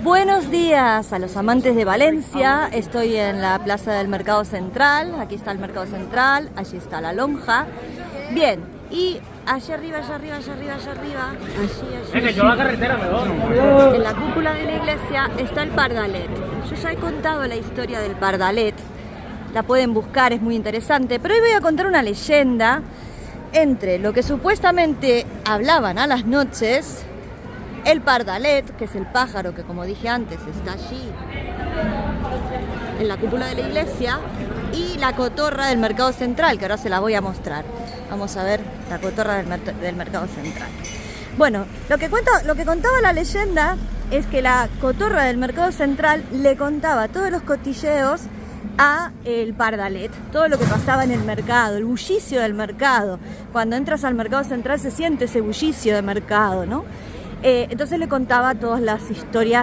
Buenos días a los amantes de Valencia. Estoy en la plaza del Mercado Central. Aquí está el Mercado Central, allí está la lonja. Bien, y allí arriba, allí, en la cúpula de la iglesia está el Pardalet. Yo ya he contado la historia del Pardalet, la pueden buscar, es muy interesante, pero hoy voy a contar una leyenda entre lo que supuestamente hablaban a las noches, el Pardalet, que es el pájaro que, como dije antes, está allí en la cúpula de la iglesia, y la cotorra del Mercado Central, que ahora se la voy a mostrar. Vamos a ver la cotorra del Mercado Central. Bueno, lo que contaba la leyenda es que la cotorra del Mercado Central le contaba todos los cotilleos a el Pardalet, todo lo que pasaba en el mercado, el bullicio del mercado. Cuando entras al Mercado Central se siente ese bullicio de mercado, ¿no? Entonces le contaba todas las historias